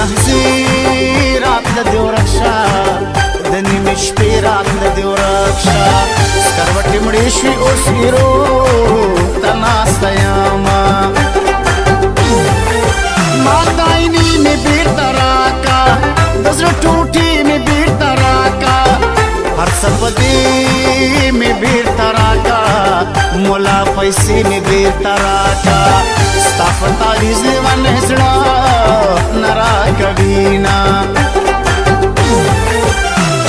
لحظې راتله دې ورک شه د نیمې شپې راتله دې ورک شه سکروټې مړې شوې اوس هیرو ته ناسته یمه ما دایني مې بېرته راکه د زړه ټوټې مې بېرته راکه هر څه په دې مې بېرته راکه مولا پیسې مې بېرته راکه ستا په تعویذ لیونی زړه نه راکوینه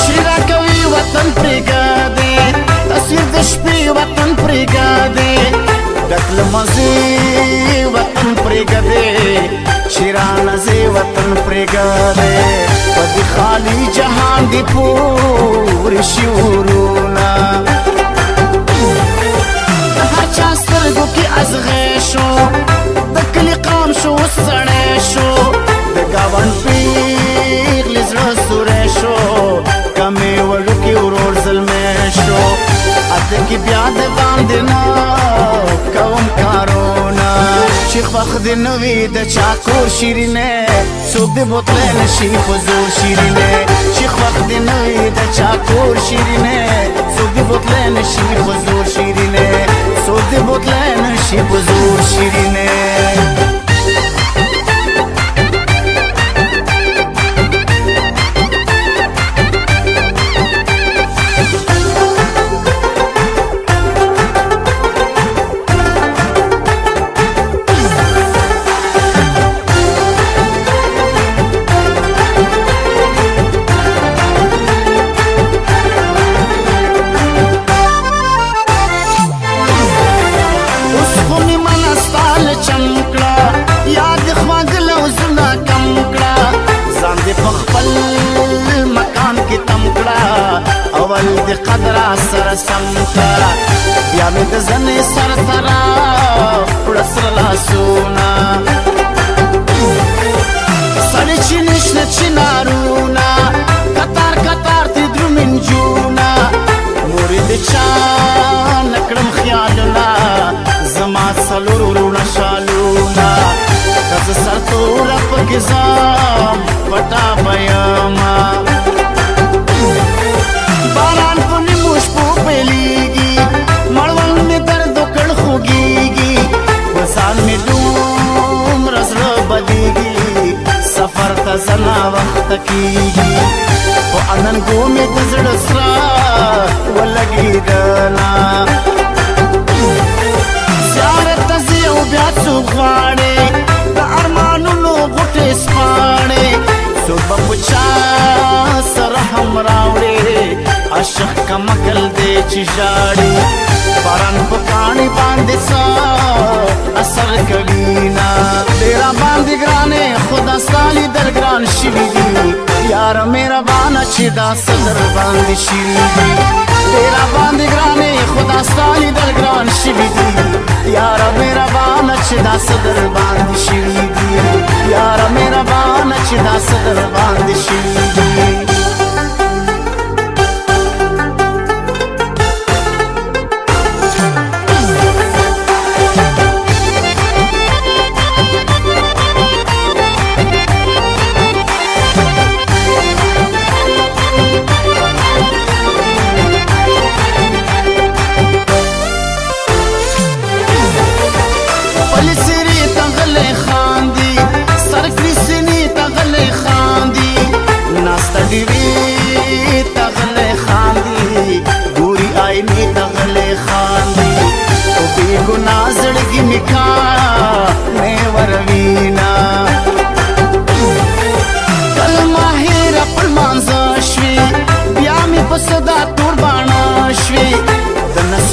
چې راکوي وطن پرېږدې تصویر د شپې وطن پرېږدې ډک له مزې وطن پرېږدې چې رانځې وطن پرېږدې په دې خالي جهان دې پورې شي ورونه د هر چا سترګو کې ازغی شو د کلي قام شو اوس سړی شو د ګاونډ پیغلې زړه سوری شو کمې وړوکې ورور زلمی شو اته کې بیا د باندې نه کوم کارونه چې خوښ دې نه وي د چا کور شیرینې څوک دې بوتلی نه شي په زور شیرینې چې خوښ دې نه وي د چا کور شیرینې څوک دې بوتلی نه شي په زور شیرینې څوک دې بوتلی نه شي په زور شیرینې اول دی قدر سر سمتا بیا می د زنې سر سره وړه سره لاسونه سړی چې نشته چې نارونه کتار کتار تی درومې نجونه مورې د چا نه کړم خیالونه زما څلور وروڼه شالونه که زه سرتوره پکې ځم پټه به یمه باران په نیمو شپو پیلیږي مړوند مې درد وکړ خوږیږي په ځان مې دومره زړه بدیږي سفر ته زه ناوخته کیږي خو اننګو مې د زړه سره ولګېدله زیارت ته ځې او بیا څوک غواړې د ارمانونو غوټې سپاړې څوک به په چا سره هم راوړې عاشق کمکل دی چې ژاړي باران په کاڼي باندې څه اثر کوي نه ډېره باندې ګرانې خو دا ستا لیدل ګران شوي دي یاره مهربانه چې دا څه در باندې شوي دي ډېره باندې ګرانې خو دا ستا لیدل ګران شوي دي یاره مهربانه چې دا څه در باندې شوي دي یاره مهربانه چې دا څه در باندې شوي دي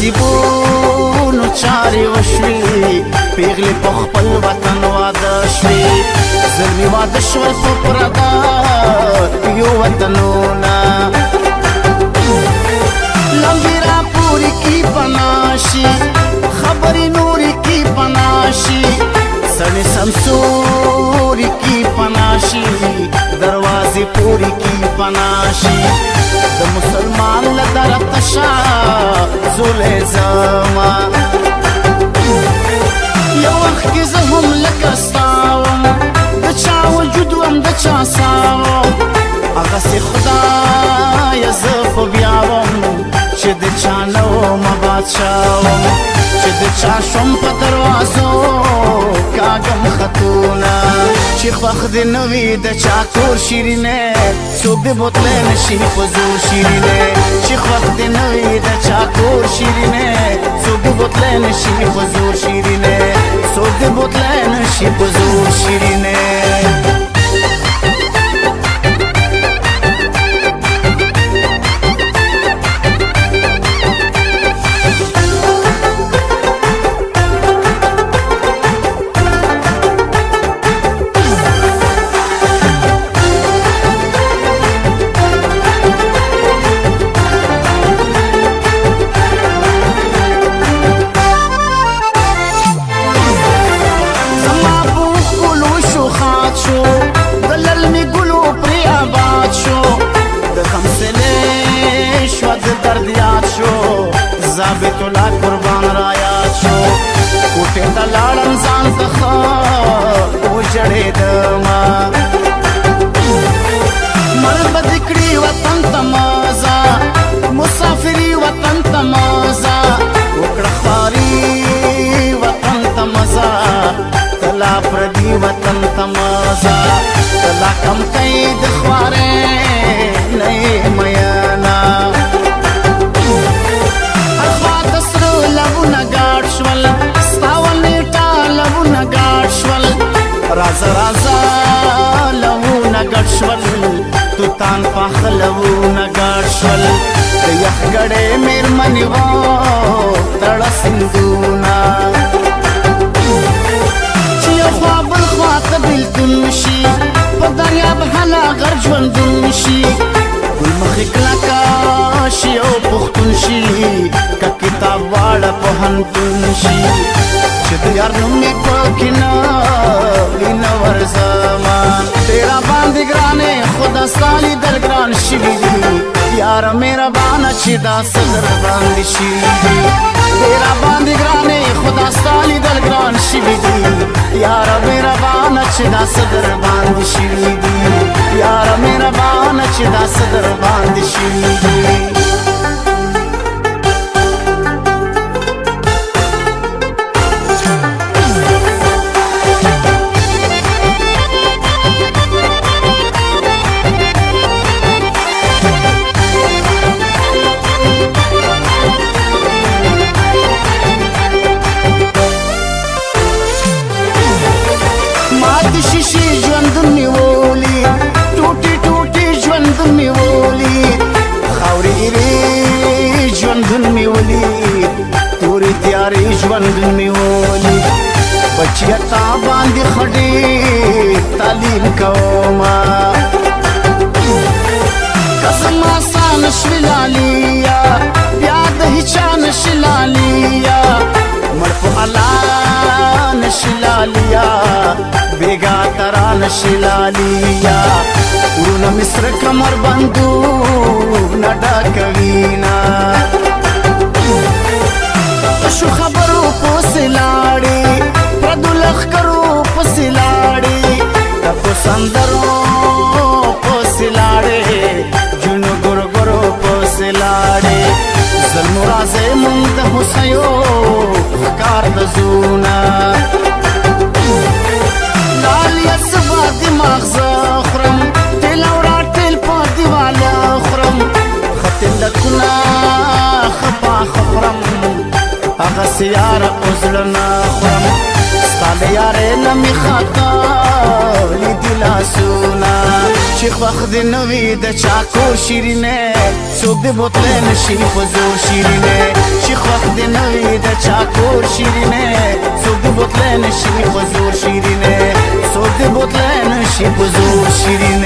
نصیبونو چارې وشوې پیغلې په خپل وطن واده شوې زلمي واده شول په پردیو وطنونه لمبې راپورې کې پناه شي خبرې نورې کې پناه شي سړې سمسورې کې پناه شي دروازې پورې کې پناه شي د مسلمان له طرف شه زولې زما یو وخت کې زه هم لکه ستا وم د چا وجود غم د چا ساو هغه سي خدای زه خو بیا وم چې د چا نه وم بادشاه وم چې د چا شوم په دروازو کاږم خطونه چې خوښ دې نه وي د چا کور شیرینې څوک دې بوتلی نه شي په زور شیرینې چې خوښ دې نه وي د چا کور شیرینې څوک دې بوتلی نه شي په زور شیرینې څوک دې بوتلی نه شي په زور شیرینې ثابت الله قربان رايات شو کوټه ته لاړم ځان څخه وجړېدما مړ به دې کړي وطن ته مازه مسافري وطن ته مازه وکړه خواري وطن ته مزه تلا پردي وطن ته مازه تلا کم کوي د خوارې نه میانا رازا رازا لوونه ګډ شول توتان پاخه لوونه ګډ شول د یخ ګړې مېرمنې وه تړه سیندونه چې یو خوا بل خوا ته بېلتون شي په دریاب هله غر ژوندون شي ګل مخې کلکه شي او پښتون شي که کتاب واړه پوهنتون شي چې د یار نوم مې پکې نه وي نه ورځمه تیرا باندې ګرانې خدا ستا لیدل ګران شوي دي یاره مهربانه چې دا څه در باندې شوي دي تیرا باندې ګرانې خدا ستا لیدل ګران شوي دي یاره مهربانه چې دا څه در باندې شوي دي یاره مهربانه چې دا څه در باندې شوي دي شیشې ژوندون مې وولي ټوټې ټوټې ژوندون مې وولي خاورې ایرې ژوندون مې ولي تورې تیارې ژوندون مې وولي بچیه تا باندې ښه ډېر تعلیم کومه قسم آسان شوي لاليه بیا د هیچا نشي لاليه مړ په الله نشي لاليه بیگا ترا نشی لالیا ورونه مصر کمر بندو نډا کوینا شو خبرو پوسې لاړې پردو لښکرو پسې لاړې تپو سندرو پسې لاړې جنو ګورو ګورو پسې لاړې ظلمو رازې مونږ د هوسیو ښکار د زونه لالیا سبا دماغ زه خورم تیل او راټیل په دیواله خورم ښه تلکونه ښه پاخه خورم هغسې یاره اوس زړه نه خورم ستا له یارې نه مې خطا لیدي لاسونه چې خوښ دې نه وي د چا کور شیرینې څوک دې بوتلی نه شي په زور شیرینې چې خوښ دې نه وي د چا کور شیرینې څوک دې بوتلی نه شي په زور شیرینې څوک دې بوتلی نه شي په زور شیرینې